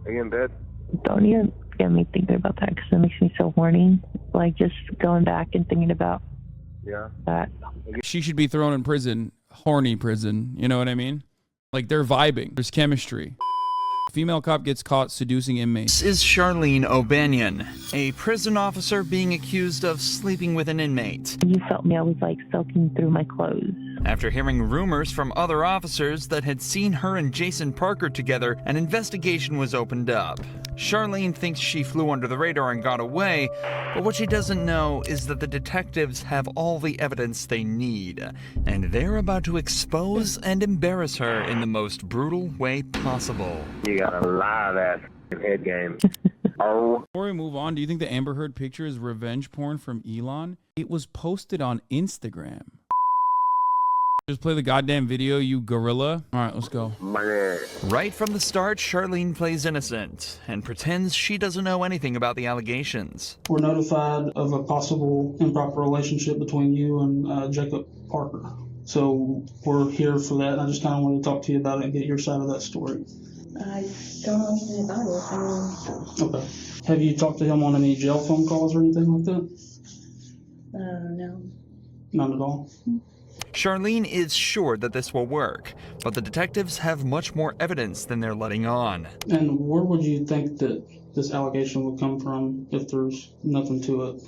Are you in bed? Don't even get me thinking about that because it makes me so horny. Like, just going back and thinking about that. She should be thrown in prison, horny prison. You know what I mean? Like, they're vibing. There's chemistry. Female cop gets caught seducing inmates. This is Charlene O'Banion, a prison officer being accused of sleeping with an inmate. You felt me, I was like soaking through my clothes. After hearing rumors from other officers that had seen her and Jason Parker together, an investigation was opened up. Charlene thinks she flew under the radar and got away, but what she doesn't know is that the detectives have all the evidence they need, and they're about to expose and embarrass her in the most brutal way possible. You got a lot of that head game. Oh. Before we move on, do you think the Amber Heard picture is revenge porn from Elon? It was posted on Instagram. Just play the goddamn video, you gorilla. All right, let's go. Right from the start, Charlene plays innocent and pretends she doesn't know anything about the allegations. We're notified of a possible improper relationship between you and Jacob Parker. So we're here for that, and I just kind of want to talk to you about it and get your side of that story. I don't know anything about it. Okay. Have you talked to him on any jail phone calls or anything like that? No. Not at all? Charlene is sure that this will work, but the detectives have much more evidence than they're letting on. And where would you think that this allegation would come from if there's nothing to it?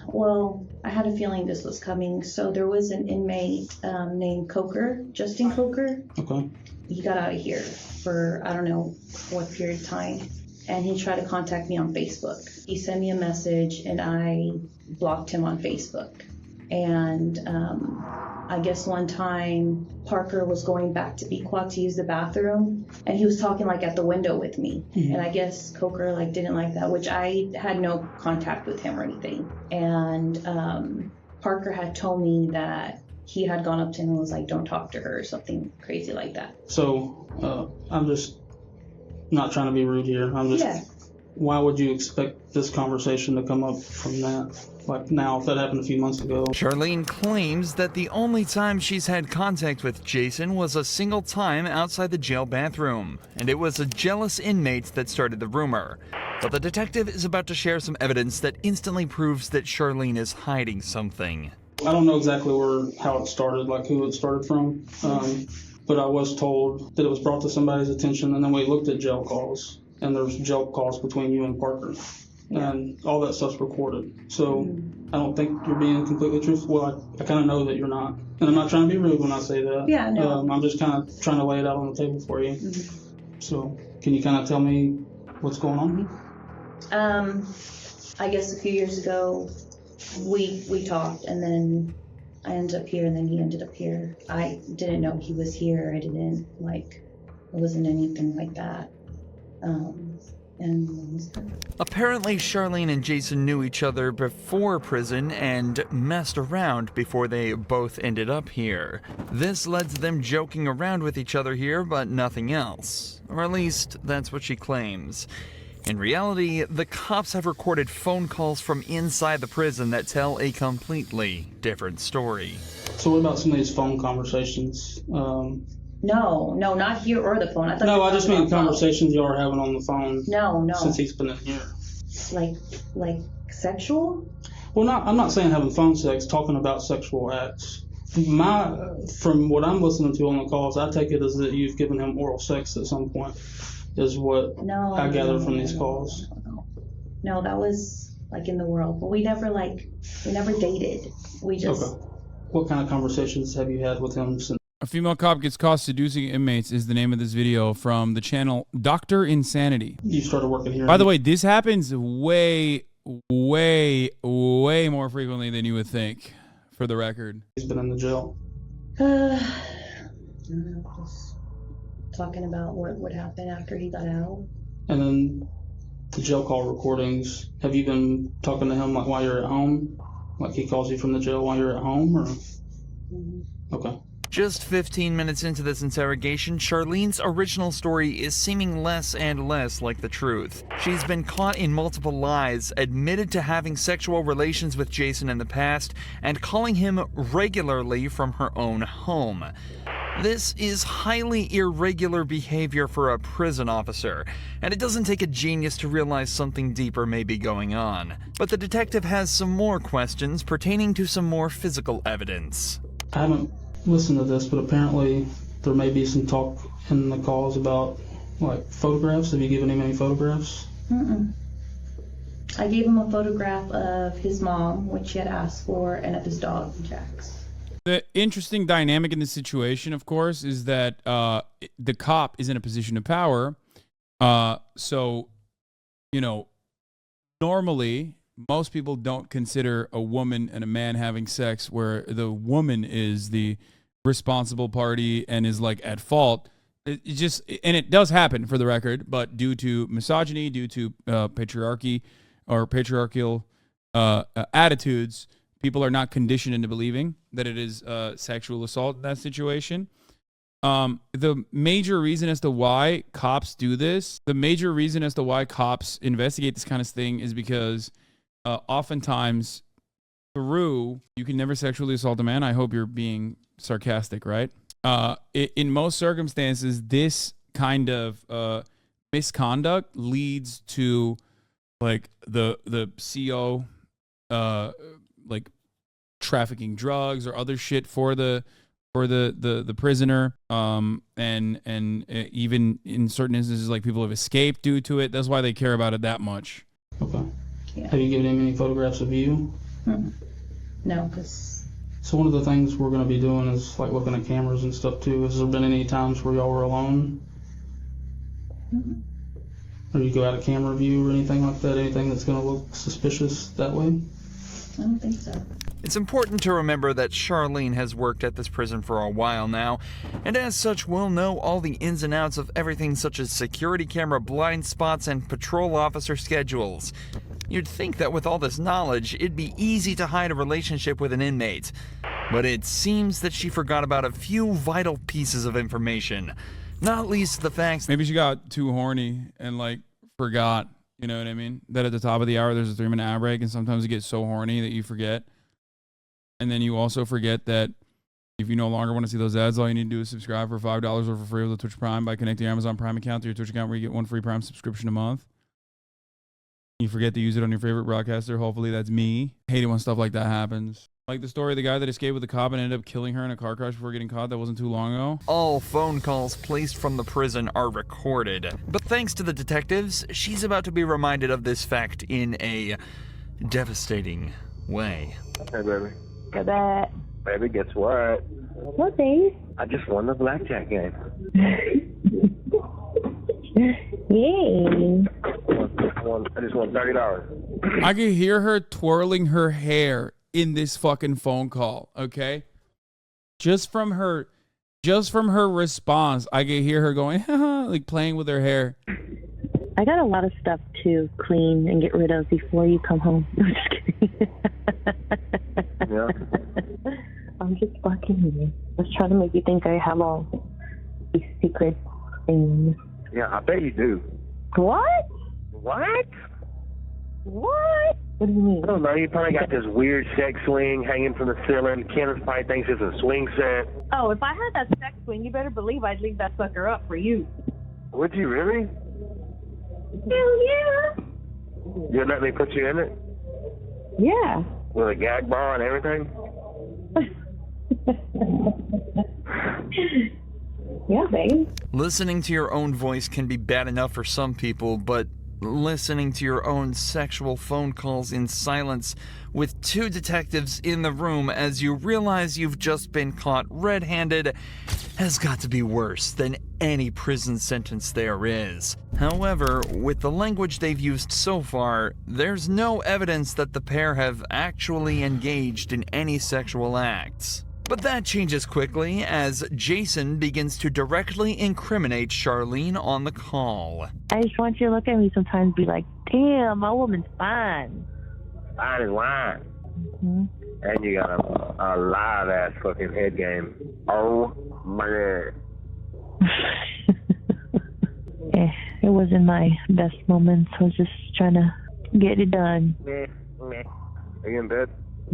Well, I had a feeling this was coming. So there was an inmate named Coker, Justin Coker. Okay. He got out of here for, I don't know what period of time. And he tried to contact me on Facebook. He sent me a message and I blocked him on Facebook. And I guess one time Parker was going back to Pequot to use the bathroom, and he was talking like at the window with me. And I guess Coker like didn't like that, which I had no contact with him or anything. And Parker had told me that he had gone up to him and was like, "Don't talk to her," or something crazy like that. So I'm just not trying to be rude here. I'm just. Why would you expect this conversation to come up from that? Like now, if that happened a few months ago. Charlene claims that the only time she's had contact with Jason was a single time outside the jail bathroom, and it was a jealous inmate that started the rumor. But the detective is about to share some evidence that instantly proves that Charlene is hiding something. I don't know exactly how it started, like who it started from, but I was told that it was brought to somebody's attention, and then we looked at jail calls. And there's jail calls between you and Parker, and all that stuff's recorded. So I don't think you're being completely truthful. Well, I kind of know that you're not, and I'm not trying to be rude when I say that. Yeah, no. I'm just kind of trying to lay it out on the table for you. So can you kind of tell me what's going on? I guess a few years ago, we talked, and then I ended up here, and then he ended up here. I didn't know he was here. It wasn't anything like that. Apparently, Charlene and Jason knew each other before prison and messed around before they both ended up here. This led to them joking around with each other here, but nothing else. Or at least, that's what she claims. In reality, the cops have recorded phone calls from inside the prison that tell a completely different story. So what about some of these phone conversations? No, not here or the phone. I just mean conversations you are having on the phone. No. Since he's been in here. Like sexual? Well, I'm not saying having phone sex, talking about sexual acts. From what I'm listening to on the calls, I take it as that you've given him oral sex at some point, is what I gather from these calls. No, that was like in the world. But we never dated. We just... Okay. What kind of conversations have you had with him since? A female cop gets caught seducing inmates is the name of this video from the channel Dr. Insanity. You started working here. By the way, this happens way more frequently than you would think, for the record. He's been in the jail. I don't know, just talking about what would happen after he got out. And then the jail call recordings, have you been talking to him like while you're at home? Like he calls you from the jail while you're at home, or? Okay. Just 15 minutes into this interrogation, Charlene's original story is seeming less and less like the truth. She's been caught in multiple lies, admitted to having sexual relations with Jason in the past, and calling him regularly from her own home. This is highly irregular behavior for a prison officer, and it doesn't take a genius to realize something deeper may be going on. But the detective has some more questions pertaining to some more physical evidence. I haven't listened to this, but apparently there may be some talk in the calls about, like, photographs. Have you given him any photographs? I gave him a photograph of his mom, which he had asked for, and of his dog, Jax. The interesting dynamic in this situation, of course, is that the cop is in a position of power. So, you know, normally most people don't consider a woman and a man having sex where the woman is the responsible party and is like at fault. It just, and it does happen for the record, but due to misogyny, due to patriarchy or patriarchal attitudes, people are not conditioned into believing that it is sexual assault in that situation. The major reason as to why cops do this, the major reason as to why cops investigate this kind of thing is because oftentimes you can never sexually assault a man. I hope you're being sarcastic, right? In most circumstances, this kind of misconduct leads to like the CO like trafficking drugs or other shit for the prisoner, and even in certain instances, like people have escaped due to it. That's why they care about it that much. Okay. Yeah. Have you given him any photographs of you? No, because... So one of the things we're going to be doing is like looking at cameras and stuff too. Has there been any times where y'all were alone? Or you go out of camera view or anything like that? Anything that's going to look suspicious that way? I don't think so. It's important to remember that Charlene has worked at this prison for a while now, and as such will know all the ins and outs of everything such as security camera blind spots and patrol officer schedules. You'd think that with all this knowledge, it'd be easy to hide a relationship with an inmate. But it seems that she forgot about a few vital pieces of information. Not least the facts. Maybe she got too horny and like forgot, you know what I mean? That at the top of the hour there's a 3-minute ad break, and sometimes you get so horny that you forget. And then you also forget that if you no longer want to see those ads, all you need to do is subscribe for $5 or for free with the Twitch Prime by connecting your Amazon Prime account to your Twitch account, where you get 1 free Prime subscription a month. You forget to use it on your favorite broadcaster. Hopefully that's me. Hate it when stuff like that happens. Like the story of the guy that escaped with the cop and ended up killing her in a car crash before getting caught. That wasn't too long ago. All phone calls placed from the prison are recorded. But thanks to the detectives, she's about to be reminded of this fact in a devastating way. Hey, baby. Got that. Baby, guess what? What, babe? I just won the blackjack game. Yay. I just won $30. I could hear her twirling her hair in this fucking phone call, okay? Just from her response, I could hear her going, like playing with her hair. I got a lot of stuff to clean and get rid of before you come home. I'm just kidding. Yeah. I'm just fucking you. I was trying to make you think I have all these secret things. Yeah, I bet you do. What? What? What? What do you mean? I don't know. You probably got this weird sex swing hanging from the ceiling. Kenneth probably thinks it's a swing set. Oh, if I had that sex swing, you better believe I'd leave that sucker up for you. Would you really? Hell yeah. You'd let me put you in it? Yeah. With a gag bar and everything? Yeah, babe. Listening to your own voice can be bad enough for some people, but listening to your own sexual phone calls in silence with 2 detectives in the room as you realize you've just been caught red-handed has got to be worse than any prison sentence there is. However, with the language they've used so far, there's no evidence that the pair have actually engaged in any sexual acts. But that changes quickly as Jason begins to directly incriminate Charlene on the call. I just want you to look at me sometimes and be like, damn, my woman's fine. Fine as wine. Mm-hmm. And you got a live ass fucking head game. Oh my god. It wasn't my best moments. I was just trying to get it done. Are you in bed?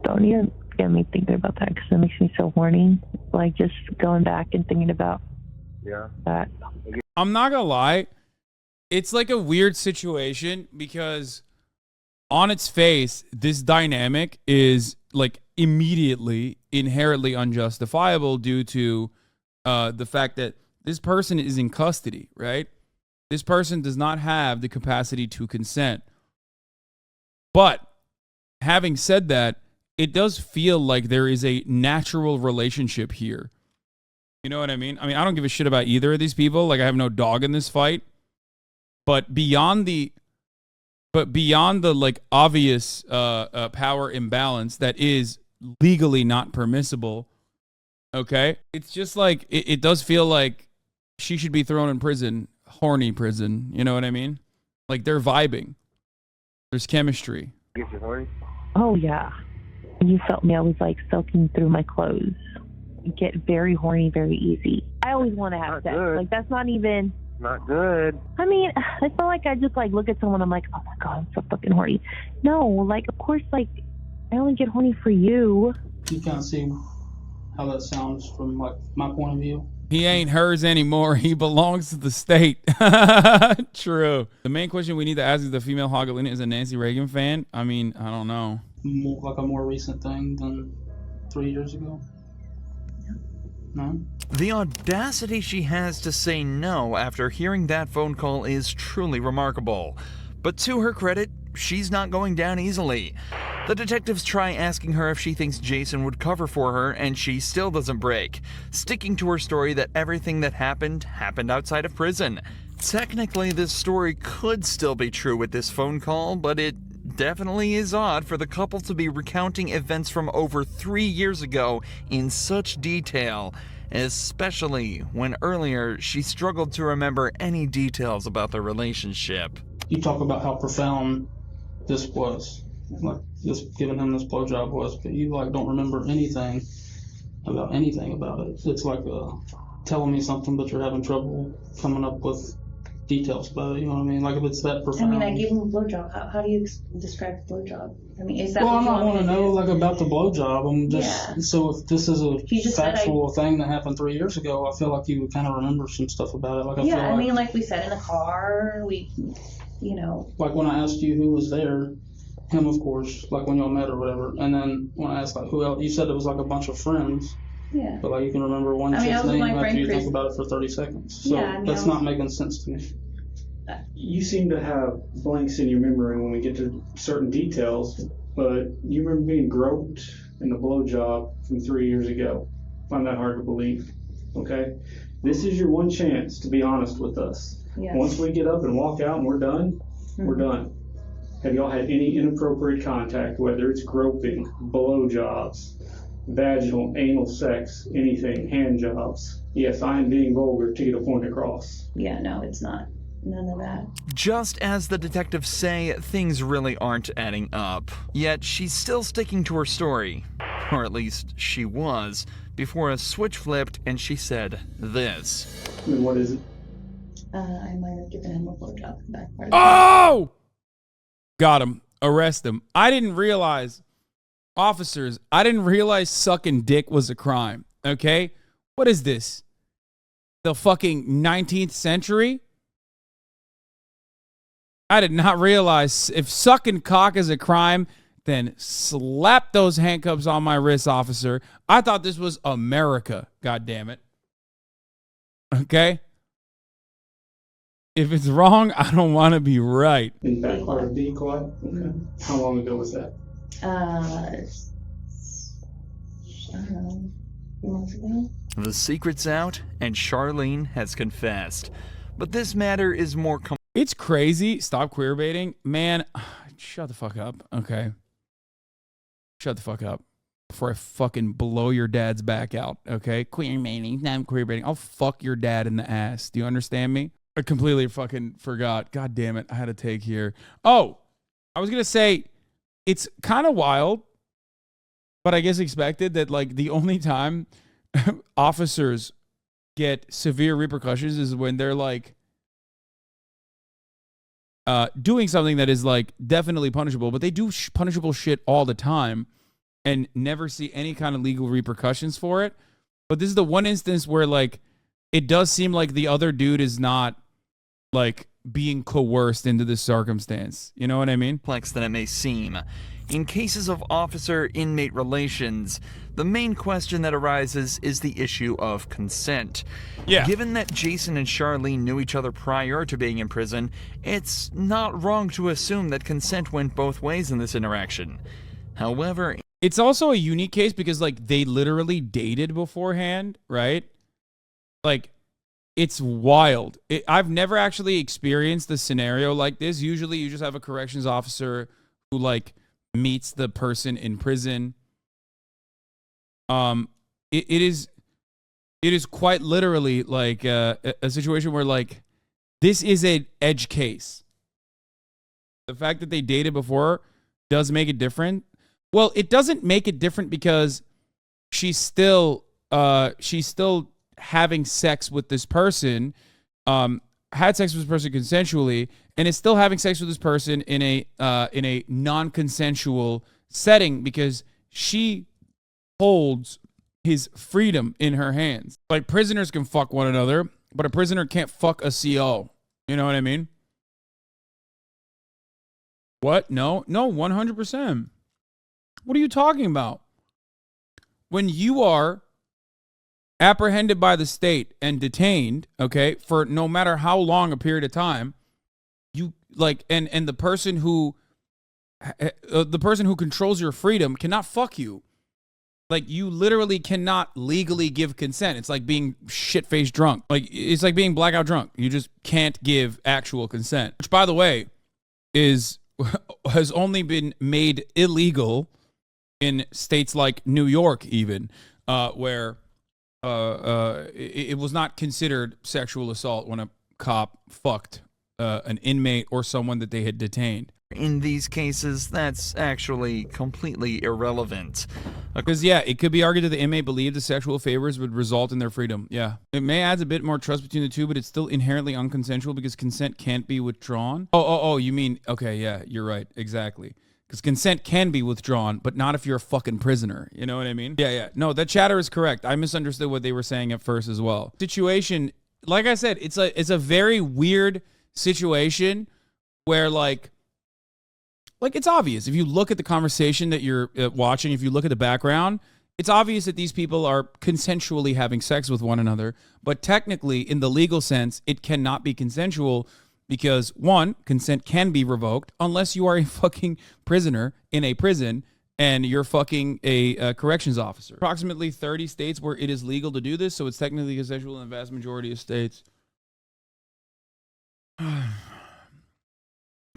Don't even get me thinking about that because it makes me so horny. Like, just going back and thinking about that. I'm not gonna lie. It's like a weird situation because on its face, this dynamic is like immediately inherently unjustifiable due to the fact that this person is in custody, right? This person does not have the capacity to consent. But having said that, it does feel like there is a natural relationship here. You know what I mean? I mean, I don't give a shit about either of these people. Like, I have no dog in this fight. But beyond the like obvious power imbalance that is legally not permissible, okay? It's just like it does feel like she should be thrown in prison, horny prison. You know what I mean? Like, they're vibing. There's chemistry. Get you horny? Oh, yeah. You felt me. I was like soaking through my clothes. Get very horny very easy. I always want to have sex. Good. Like, that's not even... Not good. I mean, I feel like I just like look at someone, I'm like, oh my God, I'm so fucking horny. No, like, of course, like, I only get horny for you. You kind of see how that sounds from like my point of view. He ain't hers anymore. He belongs to the state. True. The main question we need to ask is the female Hagalina is a Nancy Reagan fan. I mean, I don't know. Like a more recent thing than 3 years ago. No? The audacity she has to say no after hearing that phone call is truly remarkable. But to her credit, she's not going down easily. The detectives try asking her if she thinks Jason would cover for her, and she still doesn't break, sticking to her story that everything that happened outside of prison. Technically, this story could still be true with this phone call, but it definitely is odd for the couple to be recounting events from over 3 years ago in such detail, especially when earlier she struggled to remember any details about their relationship. You talk about how profound this was, like just giving him this blowjob was, but you like don't remember anything about it. It's like telling me something, but you're having trouble coming up with details about it. You know what I mean? Like if it's that profound. I mean, I gave him a blowjob. How do you describe the blowjob? I mean, is that? Well, what I'm you not want want to me know do? like about the blowjob. I'm just so if this is a factual thing that happened 3 years ago, I feel like you would kind of remember some stuff about it. Like I feel I mean, like we said in the car, Like when I asked you who was there, him of course, like when y'all met or whatever, and then when I asked like who else, you said it was like a bunch of friends. Yeah. But like you can remember one chick's name after you think about it for 30 seconds. So that's not making sense to me. You seem to have blanks in your memory when we get to certain details, but you remember being groped in the blowjob from 3 years ago. I find that hard to believe. Okay? This is your one chance to be honest with us. Yes. Once we get up and walk out and we're done, we're done. Have y'all had any inappropriate contact, whether it's groping, blowjobs, vaginal, anal sex, anything, hand jobs? Yes, I am being vulgar to get a point across. Yeah, no, it's not. None of that. Just as the detectives say, things really aren't adding up. Yet she's still sticking to her story. Or at least she was, before a switch flipped and she said this. And what is it? I might have given him a blowjob in the back part of Oh! Got him. Arrest him. I didn't realize, officers, I didn't realize sucking dick was a crime. Okay? What is this? The fucking 19th century? I did not realize if sucking cock is a crime, then slap those handcuffs on my wrist, officer. I thought this was America. God damn it. Okay? If it's wrong, I don't want to be right. In the back part of decoy? Okay. How long ago was that? I don't know, a few months ago. The secret's out, and Charlene has confessed. But this matter is more It's crazy. Stop queerbaiting. Man, shut the fuck up. Okay. Shut the fuck up. Before I fucking blow your dad's back out. Okay? Queerbaiting. Nah, I'm queerbaiting. I'll fuck your dad in the ass. Do you understand me? I completely fucking forgot. God damn it. I had a take here. Oh, I was going to say, it's kind of wild, but I guess expected that like the only time officers get severe repercussions is when they're like doing something that is like definitely punishable, but they do punishable shit all the time. and never see any kind of legal repercussions for it. But this is the one instance where, like, it does seem like the other dude is not, like, being coerced into this circumstance. You know what I mean? Complex than it may seem. In cases of officer-inmate relations, the main question that arises is the issue of consent. Yeah. Given that Jason and Charlene knew each other prior to being in prison, it's not wrong to assume that consent went both ways in this interaction. However, it's also a unique case because, like, they literally dated beforehand, right? Like, it's wild. I've never actually experienced the scenario like this. Usually you just have a corrections officer who, like, meets the person in prison. It is quite literally like a situation where, like, this is an edge case. The fact that they dated before does make it different. Well, it doesn't make it different because she's still having sex with this person, had sex with this person consensually, and is still having sex with this person in a non-consensual setting because she holds his freedom in her hands. Like, prisoners can fuck one another, but a prisoner can't fuck a CO. You know what I mean? What? No, 100%. What are you talking about? When you are apprehended by the state and detained, okay, for no matter how long a period of time, you like, and the person who controls your freedom cannot fuck you. Like, you literally cannot legally give consent. It's like being shit-faced drunk. Like, it's like being blackout drunk. You just can't give actual consent. Which, by the way, has only been made illegal in states like New York, even, where it was not considered sexual assault when a cop fucked an inmate or someone that they had detained. in these cases, that's actually completely irrelevant. Because, yeah, it could be argued that the inmate believed the sexual favors would result in their freedom. Yeah. It may add a bit more trust between the two, but it's still inherently unconsensual because consent can't be withdrawn. Oh, you mean, okay, yeah, you're right. Exactly. Because consent can be withdrawn, but not if you're a fucking prisoner. You know what I mean? Yeah. No, that chatter is correct. I misunderstood what they were saying at first as well. Situation, like I said, it's a very weird situation where, like it's obvious. If you look at the conversation that you're watching, if you look at the background, it's obvious that these people are consensually having sex with one another. But technically, in the legal sense, it cannot be consensual because, one, consent can be revoked unless you are a fucking prisoner in a prison and you're fucking a corrections officer. Approximately 30 states where it is legal to do this, so it's technically consensual in the vast majority of states.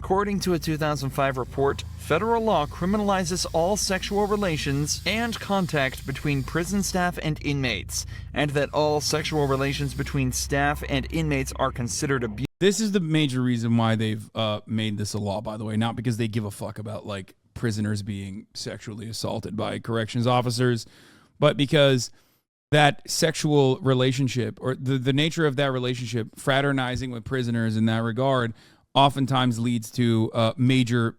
According to a 2005 report, federal law criminalizes all sexual relations and contact between prison staff and inmates, and that all sexual relations between staff and inmates are considered abuse. This is the major reason why they've made this a law, by the way, not because they give a fuck about, like, prisoners being sexually assaulted by corrections officers, but because that sexual relationship, or the nature of that relationship, fraternizing with prisoners in that regard, oftentimes leads to major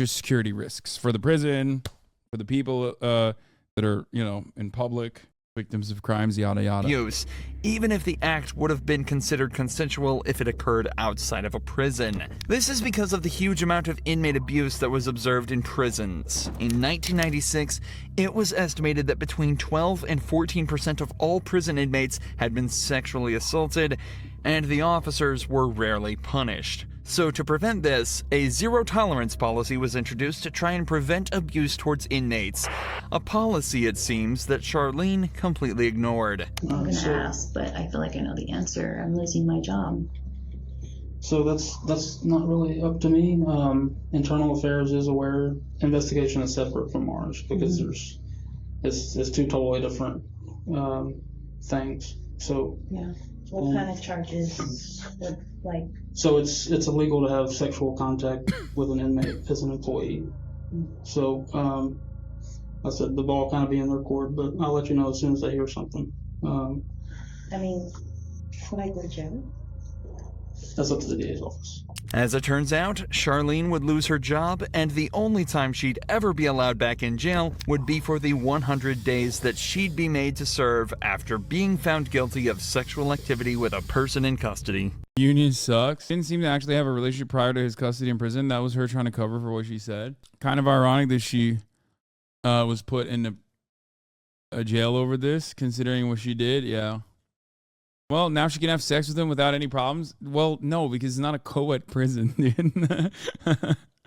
security risks for the prison, for the people that are, in public, victims of crimes, yada yada. Abuse, even if the act would have been considered consensual if it occurred outside of a prison. This is because of the huge amount of inmate abuse that was observed in prisons. In 1996, it was estimated that between 12 and 14% of all prison inmates had been sexually assaulted, and the officers were rarely punished. So to prevent this, a zero-tolerance policy was introduced to try and prevent abuse towards inmates. A policy, it seems, that Charlene completely ignored. I'm going to ask, but I feel like I know the answer. I'm losing my job. So that's not really up to me. Internal Affairs is aware. Investigation is separate from ours because it's two totally different things. So yeah. What kind of charges would, like? So it's illegal to have sexual contact with an inmate as an employee. So I said the ball kind of be in their court, but I'll let you know as soon as I hear something. I mean, should I go to jail? That's up to the DA's office. As it turns out, Charlene would lose her job, and the only time she'd ever be allowed back in jail would be for the 100 days that she'd be made to serve after being found guilty of sexual activity with a person in custody. Union sucks. Didn't seem to actually have a relationship prior to his custody in prison. That was her trying to cover for what she said. Kind of ironic that she was put in a jail over this, considering what she did. Yeah. Well, now she can have sex with him without any problems? Well, no, because it's not a co-ed prison, dude.